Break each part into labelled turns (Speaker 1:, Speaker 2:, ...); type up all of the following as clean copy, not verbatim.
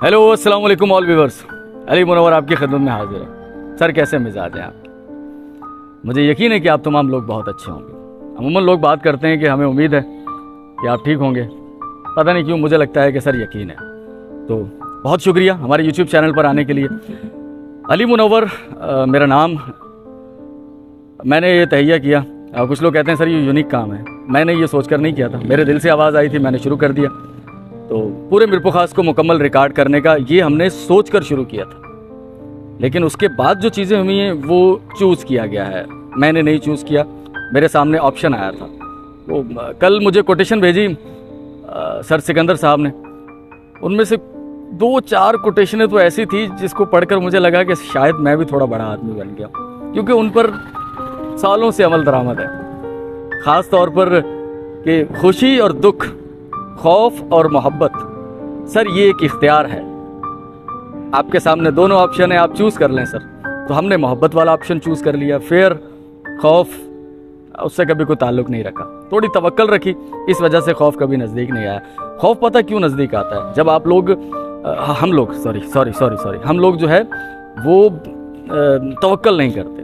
Speaker 1: Hello अस्सलाम वालेकुम all viewers, Ali Munawwar आपकी खिदमत में हाजिर है। सर कैसे मिजाज हैं आप? मुझे यकीन है कि आप तमाम लोग बहुत अच्छे होंगे। अमूमन लोग बात करते हैं कि हमें उम्मीद है कि आप ठीक होंगे, पता नहीं क्यों मुझे लगता है कि सर यकीन है। तो बहुत शुक्रिया हमारे यूट्यूब चैनल पर आने के लिए। अली मुनव्वर मेरा नाम, मैंने ये तहैया किया। कुछ लोग कहते हैं सर ये यूनिक काम है, मैंने ये सोचकर नहीं किया था, मेरे दिल से आवाज़ आई थी, मैंने शुरू कर दिया। तो पूरे मिरपुर खास को मुकम्मल रिकॉर्ड करने का ये हमने सोच कर शुरू किया था, लेकिन उसके बाद जो चीज़ें हुई हैं वो चूज़ किया गया है। मैंने नहीं चूज़ किया, मेरे सामने ऑप्शन आया था। वो कल मुझे कोटेशन भेजी सर सिकंदर साहब ने, उनमें से 2-4 कोटेशनें तो ऐसी थी जिसको पढ़कर मुझे लगा कि शायद मैं भी थोड़ा बड़ा आदमी बन गया, क्योंकि उन पर सालों से अमल दरामद है। ख़ास तौर पर कि खुशी और दुख, खौफ और मोहब्बत, सर ये एक इख्तियार है। आपके सामने दोनों ऑप्शन है, आप चूज़ कर लें सर। तो हमने मोहब्बत वाला ऑप्शन चूज़ कर लिया। फिर खौफ, उससे कभी कोई ताल्लुक़ नहीं रखा, थोड़ी तवक्कल रखी, इस वजह से खौफ कभी नज़दीक नहीं आया। खौफ पता क्यों नज़दीक आता है? जब आप लोग हम लोग जो है वो तवक्कल नहीं करते।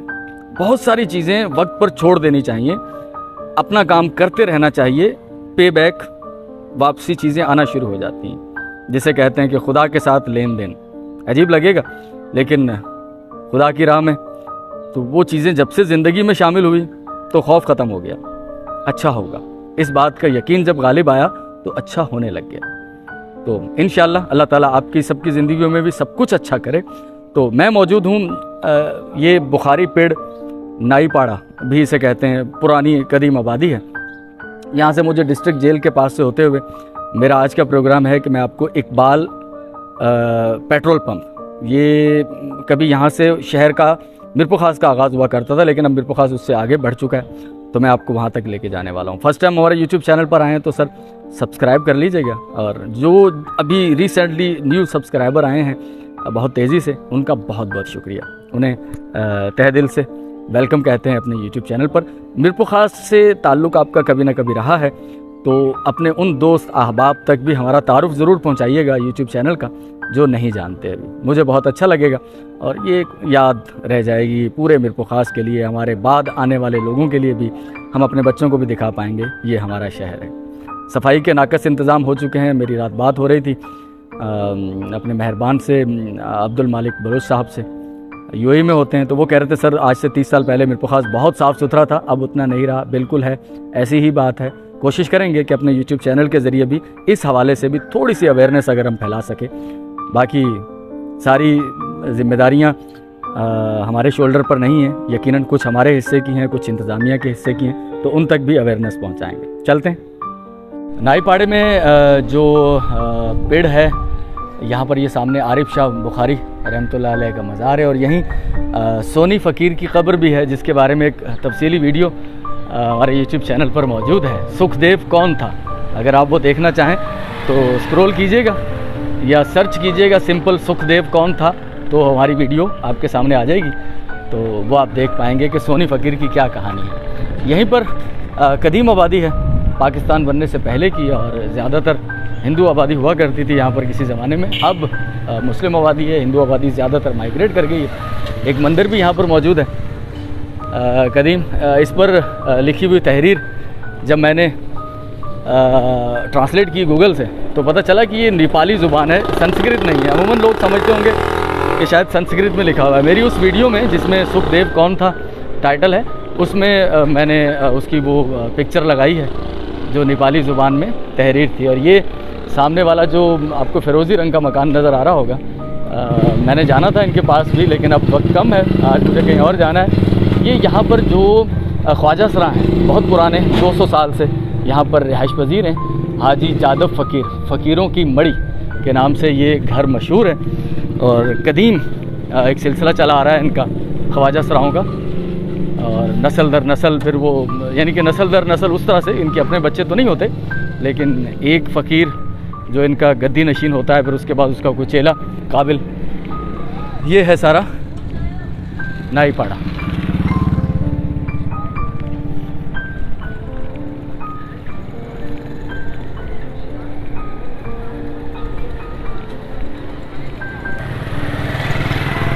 Speaker 1: बहुत सारी चीज़ें वक्त पर छोड़ देनी चाहिए, अपना काम करते रहना चाहिए, पे बैक वापसी चीज़ें आना शुरू हो जाती हैं। जिसे कहते हैं कि खुदा के साथ लेन देन। अजीब लगेगा, लेकिन खुदा की राह में तो वो चीज़ें जब से ज़िंदगी में शामिल हुई तो खौफ ख़त्म हो गया। अच्छा होगा, इस बात का यकीन जब गालिब आया तो अच्छा होने लग गया। तो इंशाअल्लाह अल्लाह ताला आपकी सबकी ज़िंदगियों में भी सब कुछ अच्छा करे। तो मैं मौजूद हूँ, ये बुखारी पेड़ नाईपाड़ा भी इसे कहते हैं, पुरानी कदीम आबादी है। यहाँ से मुझे डिस्ट्रिक्ट जेल के पास से होते हुए मेरा आज का प्रोग्राम है कि मैं आपको इकबाल पेट्रोल पंप, ये कभी यहाँ से शहर का मिरपुर खास का आगाज़ हुआ करता था, लेकिन अब मिरपुर खास उससे आगे बढ़ चुका है, तो मैं आपको वहाँ तक लेके जाने वाला हूँ। फर्स्ट टाइम हमारे यूट्यूब चैनल पर आए हैं तो सर सब्सक्राइब कर लीजिएगा, और जो अभी रिसेंटली न्यू सब्सक्राइबर आए हैं बहुत तेज़ी से, उनका बहुत बहुत शुक्रिया। उन्हें तहे दिल से वेलकम कहते हैं अपने यूट्यूब चैनल पर। मिरपुर खास से ताल्लुक़ आपका कभी ना कभी रहा है, तो अपने उन दोस्त अहबाब तक भी हमारा तारुफ ज़रूर पहुंचाइएगा यूट्यूब चैनल का, जो नहीं जानते अभी। मुझे बहुत अच्छा लगेगा और ये याद रह जाएगी पूरे मिरपुर खास के लिए, हमारे बाद आने वाले लोगों के लिए भी। हम अपने बच्चों को भी दिखा पाएंगे ये हमारा शहर है। सफाई के नाकस इंतज़ाम हो चुके हैं। मेरी रात बात हो रही थी अपने मेहरबान से, अब्दुल मालिक बलोच साहब से, यूएई में होते हैं, तो वो कह रहे थे सर आज से 30 साल पहले मिरपुर खास बहुत साफ़ सुथरा था, अब उतना नहीं रहा। बिल्कुल है, ऐसी ही बात है। कोशिश करेंगे कि अपने यूट्यूब चैनल के ज़रिए भी इस हवाले से भी थोड़ी सी अवेयरनेस अगर हम फैला सकें। बाकी सारी जिम्मेदारियां हमारे शोल्डर पर नहीं हैं, यकीनन कुछ हमारे हिस्से की हैं, कुछ इंतज़ामिया के हिस्से की हैं, तो उन तक भी अवेयरनेस पहुंचाएंगे। चलते हैं। नाईपाड़े में जो पेड़ है, यहाँ पर ये सामने आरिफ शाह बुखारी रहमतुल्लाह अलैह का मज़ार है, और यहीं सोनी फ़कीर की कब्र भी है, जिसके बारे में एक तफसीली वीडियो हमारे यूट्यूब चैनल पर मौजूद है। सुखदेव कौन था, अगर आप वो देखना चाहें तो स्क्रॉल कीजिएगा या सर्च कीजिएगा सिंपल सुखदेव कौन था, तो हमारी वीडियो आपके सामने आ जाएगी। तो वो आप देख पाएंगे कि सोनी फ़कीर की क्या कहानी है। यहीं पर कदीम आबादी है, पाकिस्तान बनने से पहले की, और ज़्यादातर हिंदू आबादी हुआ करती थी यहाँ पर किसी ज़माने में। अब मुस्लिम आबादी है, हिंदू आबादी ज़्यादातर माइग्रेट कर गई है। एक मंदिर भी यहाँ पर मौजूद है कदीम। इस पर लिखी हुई तहरीर जब मैंने ट्रांसलेट की गूगल से, तो पता चला कि ये नेपाली ज़ुबान है, संस्कृत नहीं है। अमूमन लोग समझते होंगे कि शायद संस्कृत में लिखा हुआ है। मेरी उस वीडियो में जिसमें सुखदेव कौन था टाइटल है, उसमें मैंने उसकी वो पिक्चर लगाई है जो नेपाली ज़ुबान में तहरीर थी। और ये सामने वाला जो आपको फिरोज़ी रंग का मकान नज़र आ रहा होगा, मैंने जाना था इनके पास भी, लेकिन अब वक्त कम है, आज मुझे कहीं और जाना है। ये यहाँ पर जो ख्वाजा सरा हैं, बहुत पुराने 200 साल से यहाँ पर रिहाइश पजीर हैं। हाजी जादव फ़कीर, फ़कीरों की मड़ी के नाम से ये घर मशहूर है, और कदीम एक सिलसिला चला आ रहा है इनका ख्वाजा सराओं का, और नस्ल दर नस्ल, फिर वो यानी कि नस्ल दर नस्ल उस तरह से, इनके अपने बच्चे तो नहीं होते, लेकिन एक फ़कीर जो इनका गद्दी नशीन होता है, फिर उसके बाद उसका कोई चेला काबिल। ये है सारा नाईपाड़ा।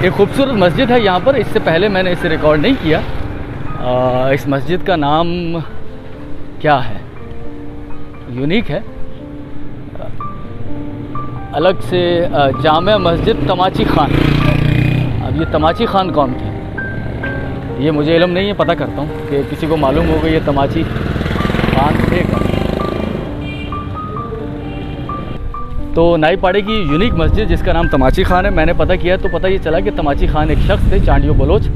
Speaker 1: एक खूबसूरत मस्जिद है यहाँ पर। इससे पहले मैंने इसे रिकॉर्ड नहीं किया। इस मस्जिद का नाम क्या है, यूनिक है, अलग से जामिया मस्जिद तमाची खान। अब ये तमाची खान कौन थे ये मुझे इल्म नहीं है, पता करता हूँ कि किसी को मालूम होगा ये तमाची खान थे कौन। तो नाईपाड़े की यूनिक मस्जिद जिसका नाम तमाची खान है, मैंने पता किया तो पता ये चला कि तमाची खान एक शख्स थे, चांडियो बलोच।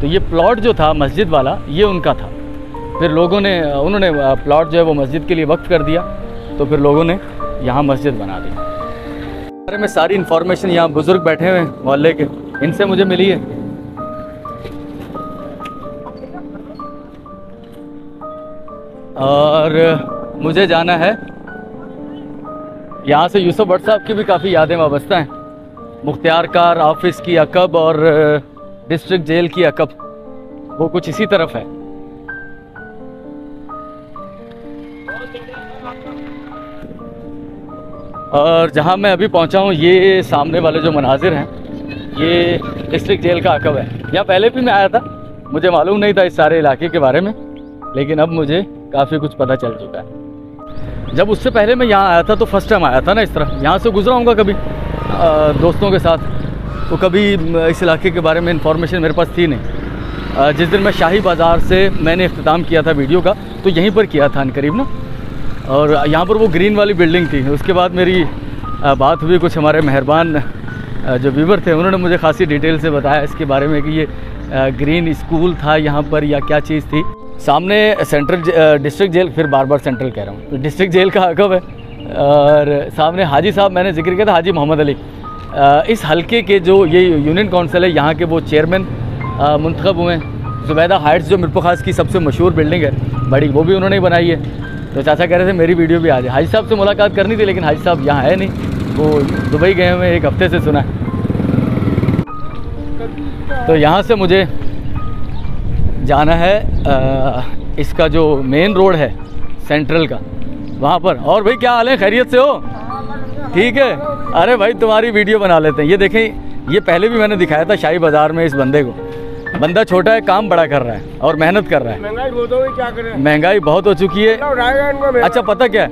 Speaker 1: तो ये प्लॉट जो था मस्जिद वाला ये उनका था। फिर लोगों ने उन्होंने प्लॉट जो है वो मस्जिद के लिए वक्फ कर दिया, तो फिर लोगों ने यहाँ मस्जिद बना दी। बारे में सारी इन्फॉर्मेशन यहाँ बुज़ुर्ग बैठे हुए हैं मोहल्ले के, इनसे मुझे मिली है। और मुझे जाना है यहाँ से यूसुफ भट्ट साहब की भी काफ़ी यादें वाबस्ता हैं। मुख्तियार कार ऑफिस की अकब और डिस्ट्रिक्ट जेल की अकब, वो कुछ इसी तरफ है। और जहाँ मैं अभी पहुँचा हूँ ये सामने वाले जो मनाजिर हैं ये डिस्ट्रिक्ट जेल का अकब है। यहाँ पहले भी मैं आया था, मुझे मालूम नहीं था इस सारे इलाके के बारे में, लेकिन अब मुझे काफ़ी कुछ पता चल चुका है। जब उससे पहले मैं यहाँ आया था तो फर्स्ट टाइम आया था ना इस तरह, यहाँ से गुजरा हूँगा कभी दोस्तों के साथ, तो कभी इस इलाके के बारे में इंफॉर्मेशन मेरे पास थी नहीं। जिस दिन मैं शाही बाज़ार से मैंने इख्तिताम किया था वीडियो का, तो यहीं पर किया था करीब ना, और यहाँ पर वो ग्रीन वाली बिल्डिंग थी। उसके बाद मेरी बात हुई कुछ हमारे मेहरबान जो व्यूवर थे, उन्होंने मुझे खासी डिटेल से बताया इसके बारे में कि ये ग्रीन स्कूल था यहाँ पर या क्या चीज़ थी। सामने सेंट्रल डिस्ट्रिक्ट जेल, फिर बार बार सेंट्रल कह रहा हूँ, तो डिस्ट्रिक्ट जेल का अकब है। और सामने हाजी साहब मैंने जिक्र किया था, हाजी मोहम्मद अली, इस हलके के जो ये यूनियन काउंसिल है यहाँ के वो चेयरमैन मुंतखब हुए हैं। जुबैदा हाइट्स जो मीरपुर खास की सबसे मशहूर बिल्डिंग है बड़ी, वो भी उन्होंने बनाई है। तो चाचा कह रहे थे मेरी वीडियो भी आ जाए। हाजी साहब से मुलाकात करनी थी, लेकिन हाजी साहब यहाँ है नहीं, वो दुबई गए हुए एक हफ्ते से सुना है। तो यहाँ से मुझे जाना है इसका जो मेन रोड है सेंट्रल का, वहाँ पर। और भाई क्या हाल है, खैरियत से हो? ठीक है। अरे भाई तुम्हारी वीडियो बना लेते हैं। ये देखें, ये पहले भी मैंने दिखाया था शाही बाज़ार में इस बंदे को। बंदा छोटा है, काम बड़ा कर रहा है और मेहनत कर रहा है।
Speaker 2: महंगाई बहुत हो गई, क्या करें?
Speaker 1: महंगाई बहुत हो चुकी है। अच्छा पता क्या है,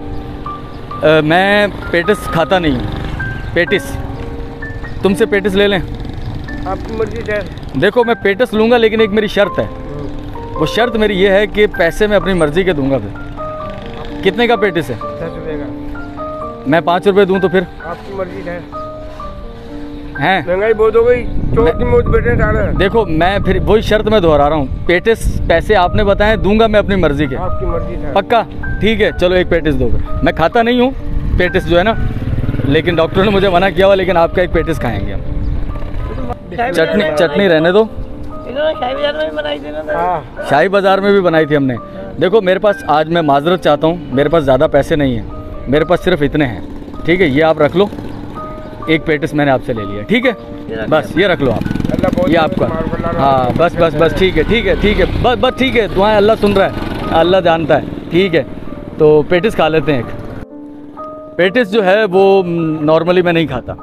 Speaker 1: मैं पेटिस खाता नहीं हूँ। पेटिस, तुमसे पेटिस ले लें?
Speaker 2: आपकी मर्जी है।
Speaker 1: देखो मैं पेटिस लूँगा, लेकिन एक मेरी शर्त है। वो शर्त मेरी ये है कि पैसे मैं अपनी मर्जी के दूंगा। फिर कितने का पेटिस है?
Speaker 2: 10 रुपये का।
Speaker 1: मैं 5 रुपये दूं तो फिर?
Speaker 2: आपकी मर्जी है।
Speaker 1: हैं?
Speaker 2: महंगाई बहुत हो गई, चौथी मौत बैठे सारे।
Speaker 1: देखो मैं फिर वही शर्त में दोहरा रहा हूँ, पेटिस पैसे आपने बताए दूंगा मैं अपनी मर्जी के।
Speaker 2: आपकी मर्जी है। पक्का?
Speaker 1: ठीक है चलो एक पेटिस दो। मैं खाता नहीं हूँ पेटिस जो है ना, लेकिन डॉक्टर ने मुझे मना किया हुआ, लेकिन आपका एक पेटिस खाएंगे हम। चटनी रहने दो।
Speaker 2: शाही बाजार में भी बनाई थी ना?
Speaker 1: शाही बाज़ार में भी बनाई थी हमने। देखो मेरे पास आज मैं माजरत चाहता हूँ, मेरे पास ज़्यादा पैसे नहीं हैं, मेरे पास सिर्फ इतने हैं। ठीक है, ये आप रख लो, एक पेटिस मैंने आपसे ले लिया। ठीक है, बस ये रख लो आप, ये आपका। हाँ बस बस बस, ठीक है ठीक है ठीक है, बस बस ठीक है। दुआएं अल्लाह सुन रहा है, अल्लाह जानता है। ठीक है, तो पेटिस खा लेते हैं एक। पेटिस जो है वो नॉर्मली मैं नहीं खाता।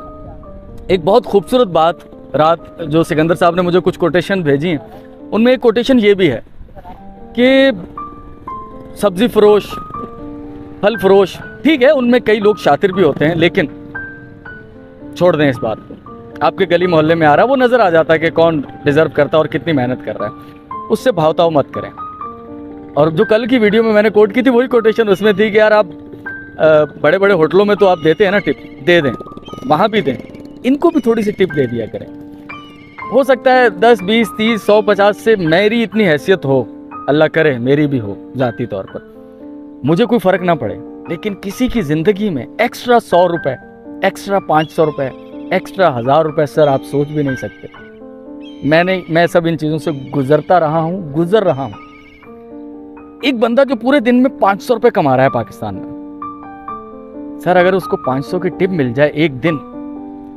Speaker 1: एक बहुत खूबसूरत बात, रात जो सिकंदर साहब ने मुझे कुछ कोटेशन भेजी हैं, उनमें एक कोटेशन ये भी है कि सब्ज़ी फरोश, फल फरोश, ठीक है उनमें कई लोग शातिर भी होते हैं, लेकिन छोड़ दें इस बात को। आपके गली मोहल्ले में आ रहा है, वो नज़र आ जाता है कि कौन डिज़र्व करता है और कितनी मेहनत कर रहा है, उससे भावताव मत करें। और जो कल की वीडियो में मैंने कोट की थी वही कोटेशन उसमें थी कि यार आप बड़े बड़े होटलों में तो आप देते हैं ना टिप, दे दें, वहाँ भी दें, इनको भी थोड़ी सी टिप दे दिया करें। हो सकता है 10, 20, 30, 100, 50 से मेरी इतनी हैसियत हो, अल्लाह करे मेरी भी हो ज़ाती तौर पर, मुझे कोई फ़र्क ना पड़े, लेकिन किसी की ज़िंदगी में एक्स्ट्रा 100 रुपये, एक्स्ट्रा 500 रुपये, एक्स्ट्रा 1000 रुपये, सर आप सोच भी नहीं सकते। मैं सब इन चीज़ों से गुजरता रहा हूँ, गुजर रहा हूँ। एक बंदा जो पूरे दिन में 500 रुपये कमा रहा है पाकिस्तान में, सर अगर उसको 500 की टिप मिल जाए एक दिन,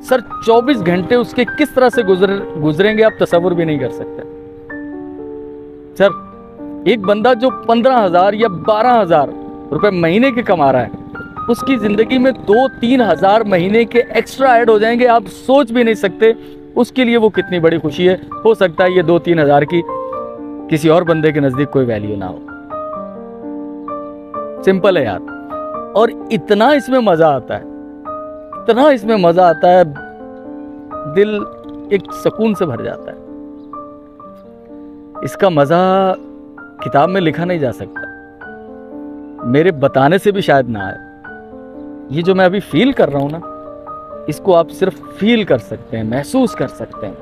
Speaker 1: सर 24 घंटे उसके किस तरह से गुजरेंगे आप तसव्वुर भी नहीं कर सकते। सर एक बंदा जो 15,000 या 12,000 रुपए महीने के कमा रहा है, उसकी जिंदगी में 2-3 हज़ार महीने के एक्स्ट्रा ऐड हो जाएंगे, आप सोच भी नहीं सकते उसके लिए वो कितनी बड़ी खुशी है। हो सकता है ये 2-3 हज़ार की किसी और बंदे के नज़दीक कोई वैल्यू ना हो। सिंपल है यार। और इतना इसमें मज़ा आता है, इतना इसमें मज़ा आता है, दिल एक सुकून से भर जाता है। इसका मज़ा किताब में लिखा नहीं जा सकता, मेरे बताने से भी शायद ना आए। ये जो मैं अभी फील कर रहा हूँ ना, इसको आप सिर्फ फील कर सकते हैं, महसूस कर सकते हैं।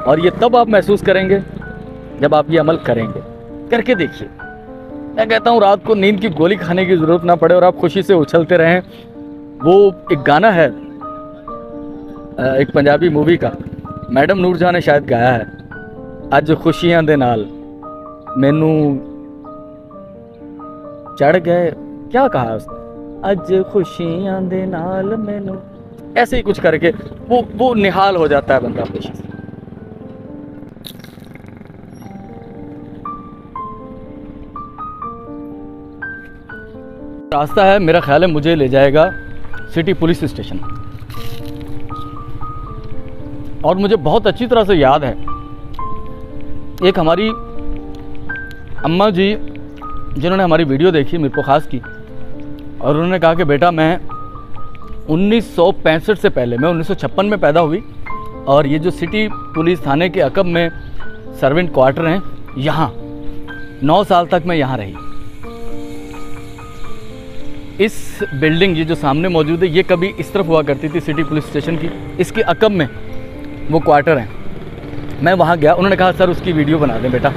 Speaker 1: और ये तब आप महसूस करेंगे जब आप ये अमल करेंगे। करके देखिए। मैं कहता हूँ रात को नींद की गोली खाने की ज़रूरत ना पड़े और आप खुशी से उछलते रहें। वो एक गाना है एक पंजाबी मूवी का, मैडम नूरजहां ने शायद गाया है, अज खुशियां दे नाल मैनू चढ़ गए, क्या कहा उसने, अज खुशियां दे नाल मैनू, ऐसे ही कुछ करके वो निहाल हो जाता है बंदा खुशी से। रास्ता है मेरा ख्याल है मुझे ले जाएगा सिटी पुलिस स्टेशन। और मुझे बहुत अच्छी तरह से याद है, एक हमारी अम्मा जी जिन्होंने हमारी वीडियो देखी मेरे को ख़ास की, और उन्होंने कहा कि बेटा मैं 1965 से पहले, मैं 1956 में पैदा हुई, और ये जो सिटी पुलिस थाने के अकब में सर्वेंट क्वार्टर हैं, यहाँ 9 साल तक मैं यहाँ रही। इस बिल्डिंग ये जो सामने मौजूद है, ये कभी इस तरफ हुआ करती थी सिटी पुलिस स्टेशन की, इसके अकब में वो क्वार्टर हैं। मैं वहाँ गया, उन्होंने कहा सर उसकी वीडियो बना दें बेटा।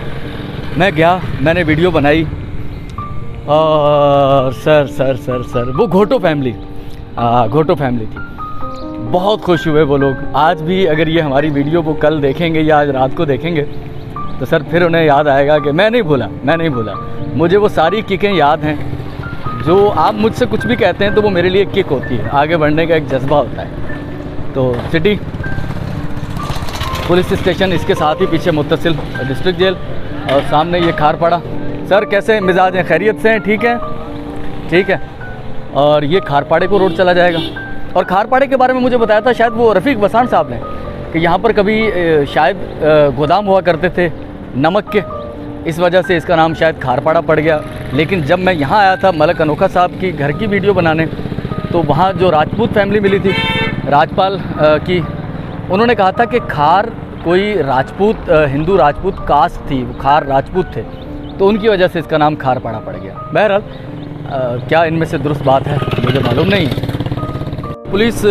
Speaker 1: मैं गया, मैंने वीडियो बनाई, और सर वो घोटो फैमिली, घोटो फैमिली थी। बहुत खुश हुए वो लोग। आज भी अगर ये हमारी वीडियो वो कल देखेंगे या आज रात को देखेंगे तो सर फिर उन्हें याद आएगा कि मैं नहीं भूला। मुझे वो सारी किकें याद हैं। जो आप मुझसे कुछ भी कहते हैं तो वो मेरे लिए किक होती है, आगे बढ़ने का एक जज्बा होता है। तो सिटी पुलिस स्टेशन, इसके साथ ही पीछे मुत्तसिल डिस्ट्रिक्ट जेल, और सामने ये खारपाड़ा। सर कैसे मिजाज हैं, खैरियत से हैं? ठीक है। और ये खारपाड़े को रोड चला जाएगा। और खारपाड़े के बारे में मुझे बताया था शायद वो रफ़ीक बसान साहब ने, कि यहाँ पर कभी शायद गोदाम हुआ करते थे नमक के, इस वजह से इसका नाम शायद खारपाड़ा पड़ गया। लेकिन जब मैं यहाँ आया था मलक अनोखा साहब की घर की वीडियो बनाने, तो वहाँ जो राजपूत फैमिली मिली थी, राजपाल की, उन्होंने कहा था कि खार कोई राजपूत, हिंदू राजपूत कास्ट थी, वो खार राजपूत थे, तो उनकी वजह से इसका नाम खारपाड़ा पड़ गया। बहरहाल क्या इनमें से दुरुस्त बात है मुझे मालूम नहीं। पुलिस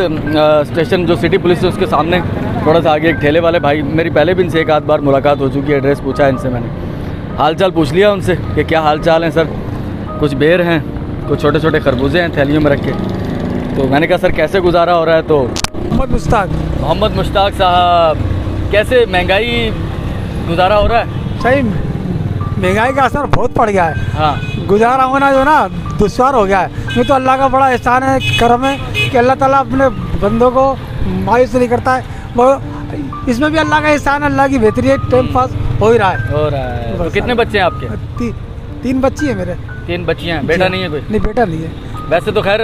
Speaker 1: स्टेशन जो सिटी पुलिस है उसके सामने थोड़ा सा आगे एक ठेले वाले भाई, मेरी पहले भी इनसे एक आध बार मुलाकात हो चुकी है, एड्रेस पूछा है इनसे, मैंने हाल चाल पूछ लिया उनसे कि क्या हाल चाल हैं सर। कुछ बेर हैं, कुछ छोटे छोटे खरबूजे हैं थैलियों में रखे। तो मैंने कहा सर कैसे गुजारा हो रहा है? तो मोहम्मद मुश्ताक साहब, कैसे महंगाई गुजारा हो रहा है?
Speaker 3: सही, महंगाई का असर बहुत पड़ गया है।
Speaker 1: हाँ,
Speaker 3: गुजारा होना जो ना दुश्वार हो गया है। ये तो अल्लाह का बड़ा एहसान है, करम है कि अल्लाह ताला अपने बंदों को मायूस नहीं करता है। वो इसमें भी अल्लाह का एहसान, अल्लाह की बेहतरी है, टाइम पास हो ही रहा है।
Speaker 1: तो कितने बच्चे हैं आपके?
Speaker 3: 3 बच्ची है मेरे।
Speaker 1: 3 बच्चियाँ हैं, बेटा नहीं है कोई?
Speaker 3: नहीं, बेटा नहीं है।
Speaker 1: वैसे तो खैर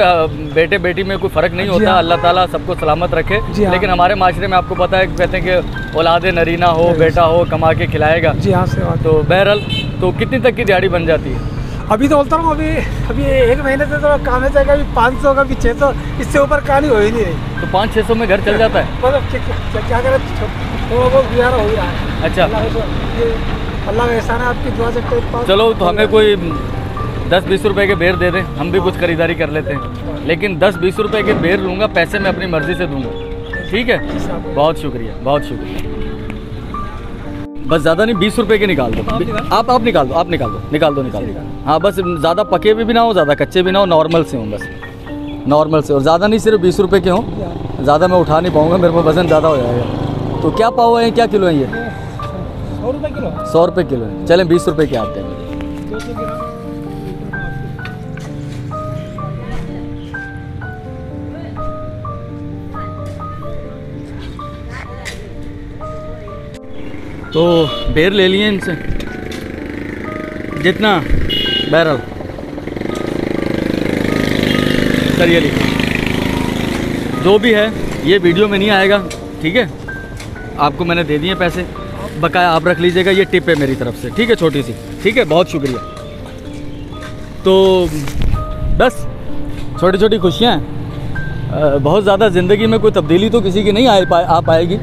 Speaker 1: बेटे बेटी में कोई फ़र्क नहीं होता, अल्लाह ताला सबको सलामत रखे। लेकिन हमारे माशरे में आपको पता है, कहते हैं कि औलाद नरीना हो, बेटा हो, कमा के खिलाएगा।
Speaker 3: जी हाँ, से बात।
Speaker 1: तो बहरहाल तो कितनी तक की दिहाड़ी बन जाती है?
Speaker 3: अभी तो बोलता हूँ, अभी 1 महीने से तो काम है, कभी 500 कभी 600, इससे ऊपर कहानी हो ही नहीं रही।
Speaker 1: तो 500-600 में घर चल जाता है?
Speaker 3: मतलब क्या करें, थोड़ा बहुत गुजारा हो ही रहा है।
Speaker 1: अच्छा,
Speaker 3: अल्लाह का एहसान है, आपकी दुआ से।
Speaker 1: चलो तो हमें कोई 10-20 रुपए के बेर दे दें, हम भी कुछ खरीदारी कर लेते हैं। लेकिन 10-20 रुपए के बेर लूँगा, पैसे मैं अपनी मर्ज़ी से दूँगा, ठीक है? बहुत शुक्रिया, बहुत शुक्रिया। बस ज़्यादा नहीं, 20 रुपए के निकाल दो। आप निकाल दो। हाँ, बस ज़्यादा पके भी ना हो, ज़्यादा कच्चे भी ना हो, नॉर्मल से हों, बस नॉर्मल से। और ज़्यादा नहीं, सिर्फ 20 रुपए के हों, ज़्यादा मैं उठा नहीं पाऊँगा, मेरे को वज़न ज़्यादा हो जाएगा। तो क्या पाव है, क्या किलो है ये?
Speaker 3: 100 रुपये किलो।
Speaker 1: 100 रुपये किलो है। चलें 20 रुपए के आते हैं। तो बेर ले लिए इनसे जितना, बहरहाल सर ये लीजिए, जो भी है ये वीडियो में नहीं आएगा, ठीक है? आपको मैंने दे दिए पैसे, बकाया आप रख लीजिएगा, ये टिप है मेरी तरफ से, ठीक है, छोटी सी, ठीक है, बहुत शुक्रिया। तो बस छोटी छोटी खुशियाँ हैं, बहुत ज़्यादा ज़िंदगी में कोई तब्दीली तो किसी की नहीं आ पाएगी,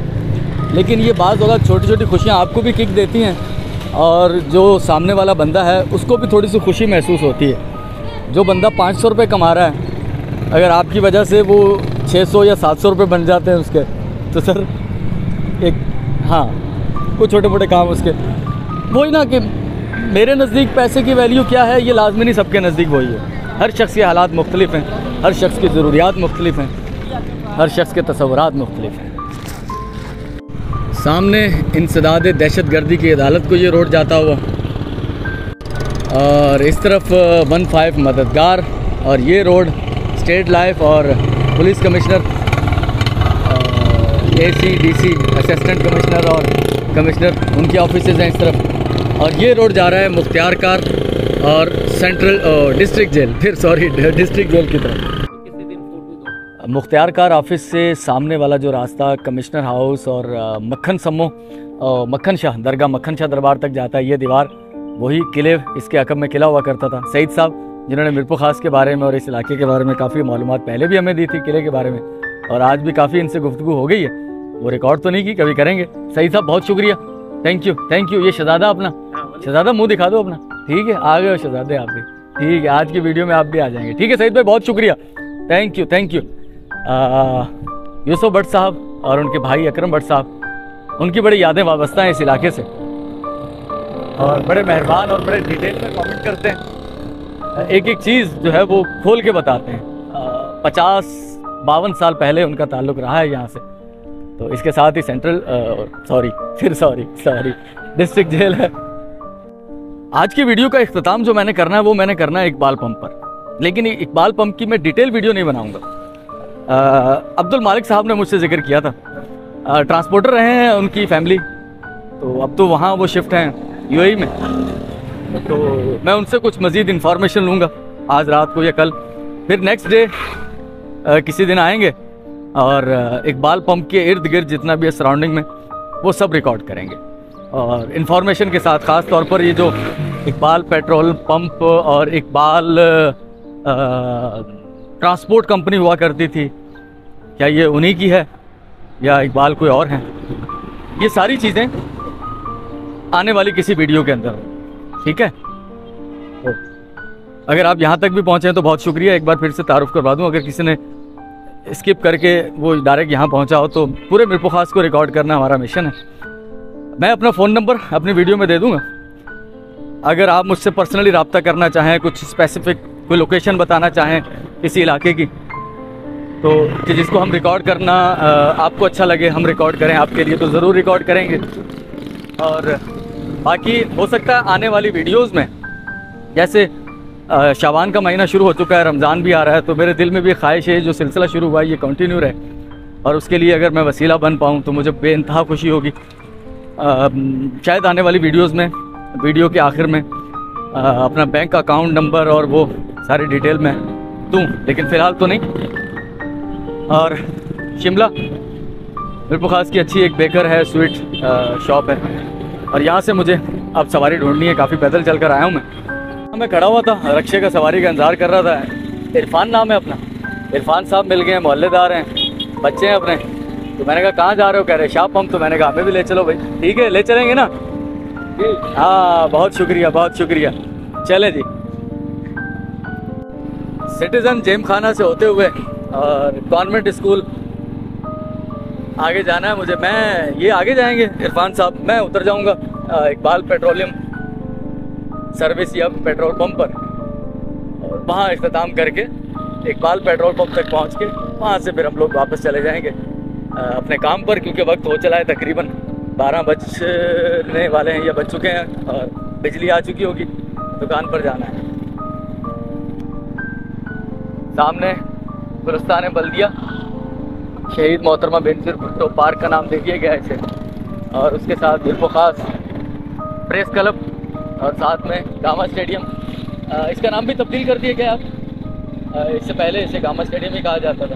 Speaker 1: लेकिन ये बात होगा, छोटी छोटी खुशियाँ आपको भी किक देती हैं और जो सामने वाला बंदा है उसको भी थोड़ी सी खुशी महसूस होती है। जो बंदा 500 रुपये कमा रहा है, अगर आपकी वजह से वो 600 या 700 रुपये बन जाते हैं उसके, तो सर एक हाँ कुछ छोटे मोटे काम उसके, वही ना कि मेरे नज़दीक पैसे की वैल्यू क्या है, ये लाजमी नहीं सबके नज़दीक वही है। हर शख्स के हालात मुख्तलिफ हैं, हर शख्स की ज़रूरियात मुख्तलिफ हैं, हर शख्स के तसव्वुरात मुख्तलिफ हैं। सामने इंसदाद दहशतगर्दी की अदालत को ये रोड जाता हुआ, और इस तरफ 15 मददगार, और ये रोड स्टेट लाइफ और police commissioner, ACDC assistant commissioner और कमिश्नर, उनकी ऑफिसेज़ हैं इस तरफ, और ये रोड जा रहा है मुख्तियार कार और सेंट्रल डिस्ट्रिक्ट जेल, फिर सॉरी डिस्ट्रिक्ट जेल की तरफ। मुख्तियार कार ऑफिस से सामने वाला जो रास्ता कमिश्नर हाउस और मक्खन सम्मो, मक्खन शाह दरगाह, मक्खन शाह दरबार तक जाता है, ये दीवार वही किले, इसके अकब में किला हुआ करता था। सईद साहब जिन्होंने मीरपुर खास के बारे में और इस इलाके के बारे में काफ़ी मालूमात पहले भी हमें दी थी किले के बारे में, और आज भी काफ़ी इनसे गुफ्तगू हो गई है, वो रिकॉर्ड तो नहीं की, कभी करेंगे। सईद साहब बहुत शुक्रिया, थैंक यू थैंक यू। ये शहजादा अपना, शहजादा मुंह दिखा दो अपना, ठीक है, आ गए हो शहजादे आप भी, ठीक है, आज की वीडियो में आप भी आ जाएंगे, ठीक है सईद भाई, बहुत शुक्रिया, thank you thank you. Yusuf Bhatt साहब और उनके भाई अकरम भट्ट साहब, उनकी बड़ी यादें वाबस्ता हैं इस इलाके से, और बड़े मेहरबान और बड़े डिटेल में कमेंट करते हैं, एक एक चीज़ जो है वो खोल के बताते हैं। 50-52 साल पहले उनका ताल्लुक़ रहा है यहाँ से, तो इसके साथ ही सेंट्रल सॉरी डिस्ट्रिक्ट जेल है। आज की वीडियो का इख्तिताम जो मैंने करना है वो मैंने करना है इकबाल पंप पर, लेकिन इकबाल पंप की मैं डिटेल वीडियो नहीं बनाऊंगा। अब्दुल मालिक साहब ने मुझसे जिक्र किया था, ट्रांसपोर्टर रहे हैं उनकी फैमिली, तो अब तो वहाँ वो शिफ्ट हैं UAE में, तो मैं उनसे कुछ मज़ीद इन्फॉर्मेशन लूँगा आज रात को या कल, फिर नेक्स्ट डे किसी दिन आएंगे और इकबाल पंप के इर्द गिर्द जितना भी है सराउंडिंग में वो सब रिकॉर्ड करेंगे, और इन्फॉर्मेशन के साथ, ख़ास तौर पर ये जो इकबाल पेट्रोल पंप और इकबाल ट्रांसपोर्ट कंपनी हुआ करती थी, क्या ये उन्हीं की है या इकबाल कोई और हैं, ये सारी चीज़ें आने वाली किसी वीडियो के अंदर, ठीक है। तो अगर आप यहाँ तक भी पहुँचे हैं तो बहुत शुक्रिया, एक बार फिर से तारुफ करवा दूँ, अगर किसी ने स्किप करके वो डायरेक्ट यहाँ पहुँचा हो, तो पूरे मीरपुर खास को रिकॉर्ड करना हमारा मिशन है। मैं अपना फ़ोन नंबर अपनी वीडियो में दे दूँगा, अगर आप मुझसे पर्सनली रब्ता करना चाहें, कुछ स्पेसिफिक कोई लोकेशन बताना चाहें किसी इलाके की, तो कि जिसको हम रिकॉर्ड करना आपको अच्छा लगे, हम रिकॉर्ड करें आपके लिए, तो ज़रूर रिकॉर्ड करेंगे। और बाकी हो सकता है आने वाली वीडियोस में, जैसे शाबान का महीना शुरू हो चुका है, रमज़ान भी आ रहा है, तो मेरे दिल में भी ख्वाहिश है जो सिलसिला शुरू हुआ है ये कंटिन्यू रहे, और उसके लिए अगर मैं वसीला बन पाऊँ तो मुझे बेइंतहा खुशी होगी। शायद आने वाली वीडियोस में, वीडियो के आखिर में अपना बैंक अकाउंट नंबर और वो सारी डिटेल में दूँ, लेकिन फ़िलहाल तो नहीं। और शिमला मीरपुर खास की अच्छी एक बेकर है, स्वीट शॉप है, और यहाँ से मुझे अब सवारी ढूंढनी है, काफ़ी पैदल चल कर आया हूँ मैं खड़ा हुआ था रक्शे का, सवारी का इंतज़ार कर रहा था। इरफान नाम है अपना, इरफान साहब मिल गए हैं, मोहल्लेदार हैं, बच्चे हैं अपने, तो मैंने कहा कहाँ जा रहे हो, कह रहे शाह पंप, तो मैंने कहा हमें भी ले चलो भाई, ठीक है ले चलेंगे ना, हाँ बहुत शुक्रिया बहुत शुक्रिया, चलें जी। सिटीज़न जेम खाना से होते हुए और कॉन्वेंट स्कूल आगे जाना है मुझे, मैं ये आगे जाएंगे इरफान साहब, मैं उतर जाऊंगा इकबाल पेट्रोलियम सर्विस या पेट्रोल पंप पर, और वहाँ इख्तिताम करके इकबाल पेट्रोल पंप तक पहुँच के वहाँ से फिर हम लोग वापस चले जाएंगे अपने काम पर, क्योंकि वक्त हो चला है, तकरीबन 12 बजने वाले हैं या बज चुके हैं, और बिजली आ चुकी होगी, दुकान पर जाना है। सामने गुलिस्तान बल्दिया, शहीद मोहतरमा बेनज़ीर भुट्टो पार्क का नाम दे दिया गया है इसे, और उसके साथ मीरपुर खास प्रेस क्लब, और साथ में गामा स्टेडियम, इसका नाम भी तब्दील कर दिया गया अब, इससे पहले इसे गामा स्टेडियम ही कहा जाता था।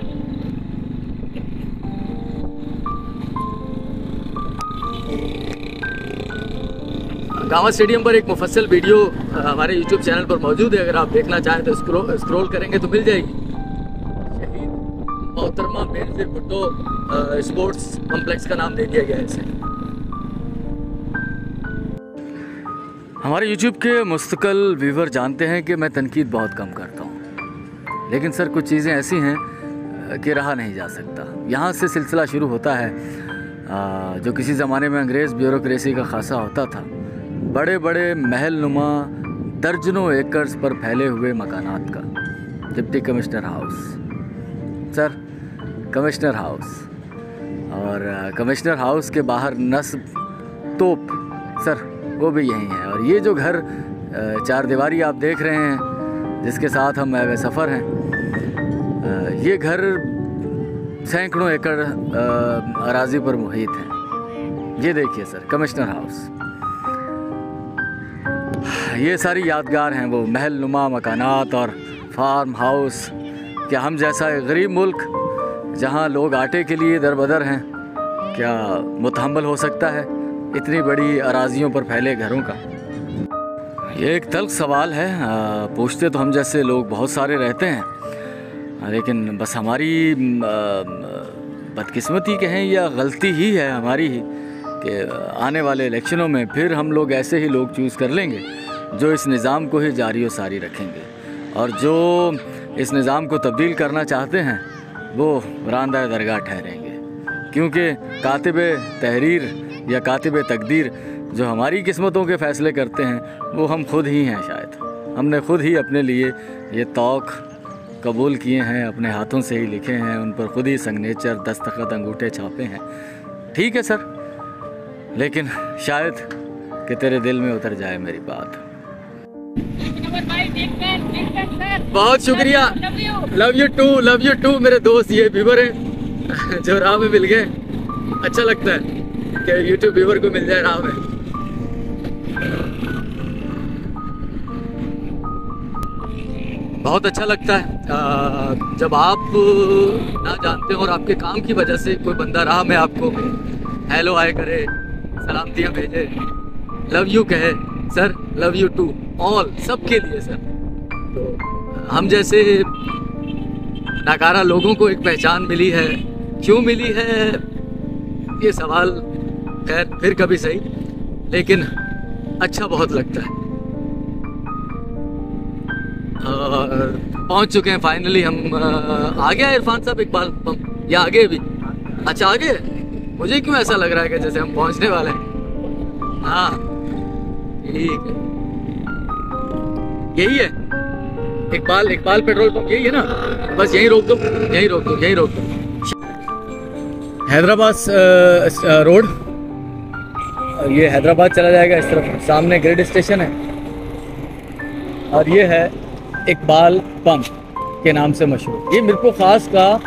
Speaker 1: गावा स्टेडियम पर एक मुफस्सल वीडियो हमारे YouTube चैनल पर मौजूद है, अगर आप देखना चाहें तो स्क्रॉल करेंगे तो मिल जाएगी। शहीद मोहतरमा बेनज़ीर भुट्टो स्पोर्ट्स कॉम्प्लेक्स का नाम दे दिया गया है इसे। हमारे YouTube के मुस्तकिल व्यूवर जानते हैं कि मैं तनकीद बहुत कम करता हूँ, लेकिन सर कुछ चीज़ें ऐसी हैं कि रहा नहीं जा सकता। यहाँ से सिलसिला शुरू होता है जो किसी ज़माने में अंग्रेज़ ब्यूरोक्रेसी का खासा होता था। बड़े बड़े महल नुमा दर्जनों एकर्स पर फैले हुए मकानात का deputy commissioner house, sir commissioner house, और कमिश्नर हाउस के बाहर नस्ब तोप, सर वो भी यही है। और ये जो घर चार दीवारी आप देख रहे हैं जिसके साथ हम सफ़र हैं, ये घर सैकड़ों एकड़ अराजी पर मुहित है। ये देखिए सर कमिश्नर हाउस, ये सारी यादगार हैं वो महल नुमा मकानात और फार्म हाउस। क्या हम जैसा एक गरीब मुल्क जहां लोग आटे के लिए दरबदर हैं, क्या मुतहम्मल हो सकता है इतनी बड़ी अराजियों पर फैले घरों का? ये एक तल्ख सवाल है। पूछते तो हम जैसे लोग बहुत सारे रहते हैं, लेकिन बस हमारी बदकिस्मती कहें या गलती ही है हमारी ही कि आने वाले इलेक्शनों में फिर हम लोग ऐसे ही लोग चूज़ कर लेंगे जो इस निज़ाम को ही जारी व सारी रखेंगे, और जो इस निज़ाम को तब्दील करना चाहते हैं वो रांदा दरगाह ठहरेंगे। क्योंकि कातिब तहरीर या कातिब तकदीर जो हमारी किस्मतों के फ़ैसले करते हैं वो हम खुद ही हैं। शायद हमने खुद ही अपने लिए ये तौक कबूल किए हैं, अपने हाथों से ही लिखे हैं, उन पर खुद ही सिग्नेचर दस्तखत अंगूठे छापे हैं। ठीक है सर, लेकिन शायद कि तेरे दिल में उतर जाए मेरी बात। बहुत शुक्रिया, लव यू टू मेरे दोस्त। ये व्यूवर हैं जो राह में मिल गए, अच्छा लगता है कि यूट्यूब व्यूवर को मिल जाए राह में। बहुत अच्छा लगता है जब आप ना जानते हो और आपके काम की वजह से कोई बंदा राह में आपको हेलो हाय करे, सलामतियाँ भेजे, लव यू कहे। Sir love you to all, सबके लिए सर। तो हम जैसे नाकारा लोगों को एक पहचान मिली है, क्यों मिली है ये सवाल खैर फिर कभी सही, लेकिन अच्छा बहुत लगता है। पहुंच चुके हैं फाइनली हम। आ गया इरफान साहब इकबाल या आगे भी? अच्छा आगे, मुझे क्यों ऐसा लग रहा है कि जैसे हम पहुंचने वाले हैं। हाँ ठीक है, यही है इकबाल पेट्रोल पंप, यही है ना? बस यहीं रोक दो। हैदराबाद रोड, ये हैदराबाद चला जाएगा इस तरफ, सामने ग्रिड स्टेशन है और ये है इकबाल पंप के नाम से मशहूर। ये मिरपुर खास का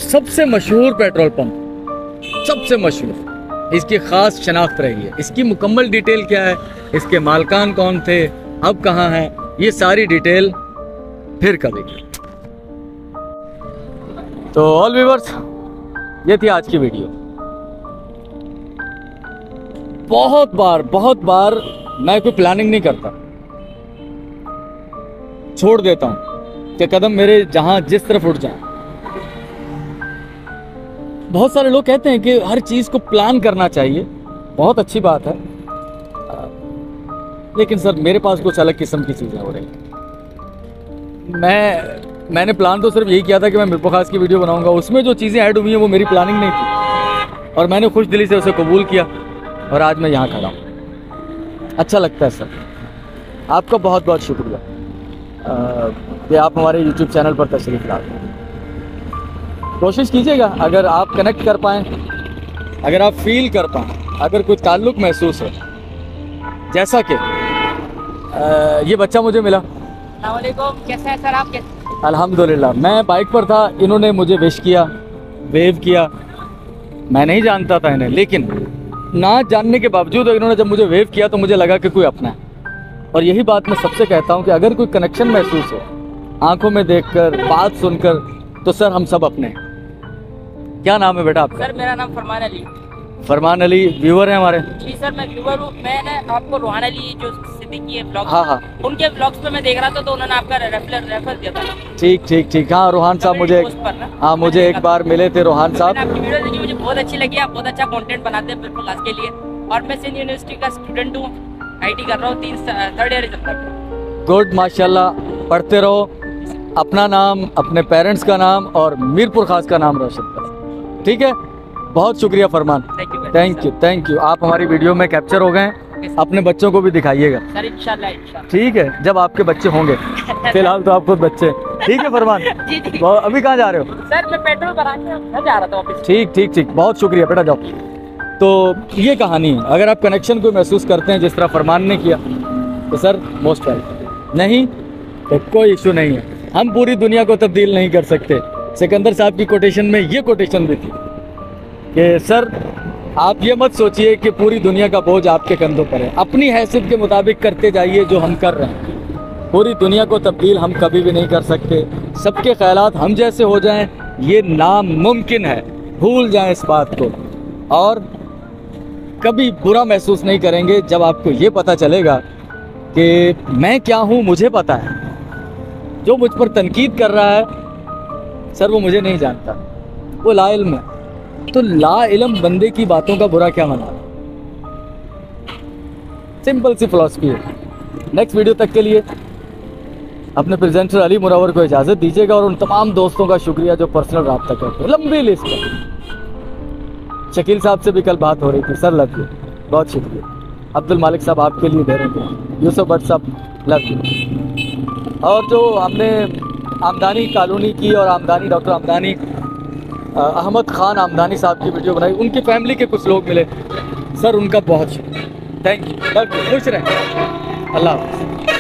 Speaker 1: सबसे मशहूर पेट्रोल पंप, सबसे मशहूर। इसकी ख़ास शनाख्त रही है। इसकी मुकम्मल डिटेल क्या है, इसके मालकान कौन थे, अब कहाँ हैं, ये सारी डिटेल फिर कभी। तो ऑल व्यूअर्स, ये थी आज की वीडियो। बहुत बार मैं कोई प्लानिंग नहीं करता, छोड़ देता हूँ कि कदम मेरे जहाँ जिस तरफ उठ जाए। बहुत सारे लोग कहते हैं कि हर चीज़ को प्लान करना चाहिए, बहुत अच्छी बात है, लेकिन सर मेरे पास कुछ अलग किस्म की चीज़ें हो रही हैं। मैंने प्लान तो सिर्फ यही किया था कि मैं मिरपुर खास की वीडियो बनाऊंगा, उसमें जो चीज़ें ऐड हुई हैं वो मेरी प्लानिंग नहीं थी और मैंने खुश दिली से उसे कबूल किया और आज मैं यहाँ खड़ा हूँ। अच्छा लगता है सर, आपका बहुत बहुत शुक्रिया कि आप हमारे YouTube चैनल पर तशरीफ़ लाए। कोशिश कीजिएगा अगर आप कनेक्ट कर पाएँ, अगर आप फील कर पाएँ, अगर कोई ताल्लुक़ महसूस है, जैसा कि ये बच्चा मुझे मिला।
Speaker 4: कैसे हैं सर आप?
Speaker 1: अल्हम्दुलिल्लाह। मैं बाइक पर था, इन्होंने मुझे विश किया, वेव किया। मैं नहीं जानता था इन्हें, लेकिन ना जानने के बावजूद इन्होंने जब मुझे वेव किया तो मुझे लगा कि कोई अपना है। और यही बात मैं सबसे कहता हूँ कि अगर कोई कनेक्शन महसूस हो आंखों में देखकर, बात सुनकर, तो सर हम सब अपने हैं। क्या नाम है बेटा आपका?
Speaker 4: सर मेरा नाम फरमान अली।
Speaker 1: फरमान अली व्यूअर हैं हमारे।
Speaker 4: जी सर, मैं व्यूअर हूँ। मैंने आपको रोहान अली जो सिद्दीकी है ब्लॉग,
Speaker 1: हाँ हाँ
Speaker 4: उनके ब्लॉग्स पे मैं देख रहा था तो उन्होंने आपका रेफर दिया था।
Speaker 1: ठीक ठीक ठीक। हाँ रोहान साहब मुझे, हाँ मुझे एक बार मिले थे रोहान साहब।
Speaker 4: मैंने आपकी वीडियो देखी, मुझे बहुत अच्छी लगी। आप बहुत अच्छा कंटेंट बनाते हैं बिल्कुल क्लास के लिए। और मैं सिंध यूनिवर्सिटी का स्टूडेंट हूँ, IT कर रहा हूँ, 3rd ईयर चल रहा है।
Speaker 1: गुड, माशाल्लाह, पढ़ते रहो, अपना नाम, अपने पेरेंट्स का नाम और मीरपुर खास का नाम रोशन करो। ठीक है, बहुत शुक्रिया Farman. Thank you thank you. आप हमारी वीडियो में कैप्चर हो गए हैं, अपने बच्चों को भी दिखाइएगा।
Speaker 4: सर इंशाल्लाह।
Speaker 1: ठीक है, जब आपके बच्चे होंगे। फिलहाल तो आप खुद बच्चे। ठीक है फरमान।
Speaker 4: जी जी।
Speaker 1: अभी कहाँ जा रहे हो?
Speaker 4: सर मैं पेट्रोल भराने घर जा रहा था वापस।
Speaker 1: ठीक ठीक ठीक, बहुत शुक्रिया बेटा, जाओ। तो ये कहानी है, अगर आप कनेक्शन को महसूस करते हैं जिस तरह फरमान ने किया तो सर मोस्ट वेलकम। नहीं तो कोई इशू नहीं है, हम पूरी दुनिया को तब्दील नहीं कर सकते। सिकंदर साहब की कोटेशन में ये कोटेशन भी थी कि सर आप ये मत सोचिए कि पूरी दुनिया का बोझ आपके कंधों पर है, अपनी हैसियत के मुताबिक करते जाइए जो हम कर रहे हैं। पूरी दुनिया को तब्दील हम कभी भी नहीं कर सकते, सबके ख्यालात हम जैसे हो जाएं ये नामुमकिन है, भूल जाएं इस बात को। और कभी बुरा महसूस नहीं करेंगे जब आपको ये पता चलेगा कि मैं क्या हूँ, मुझे पता है। जो मुझ पर तनकीद कर रहा है सर वो मुझे नहीं जानता, वो ला इल्म है। तो ला इल्म बंदे की बातों का बुरा क्या मना, सिंपल सी फिलॉसफी है। नेक्स्ट वीडियो तक के लिए अपने प्रेजेंटर अली मुनव्वर को इजाज़त दीजिएगा और उन तमाम दोस्तों का शुक्रिया जो पर्सनल रब्ता करते हैं। लंबी लिस्ट है, शकील साहब से भी कल बात हो रही थी, सर लव यू, बहुत शुक्रिया। अब्दुल मालिक साहब आपके लिए दे रहे थे, यूसुफ भट्ट साहब लव यू। और जो हमने आमदानी कॉलोनी की और आमदानी डॉक्टर आमदानी अहमद ख़ान आमदानी साहब की वीडियो बनाई, उनकी फैमिली के कुछ लोग मिले, सर उनका बहुत शुक्रिया, थैंक यू, खुश रहें, अल्लाह हाफ़िज़।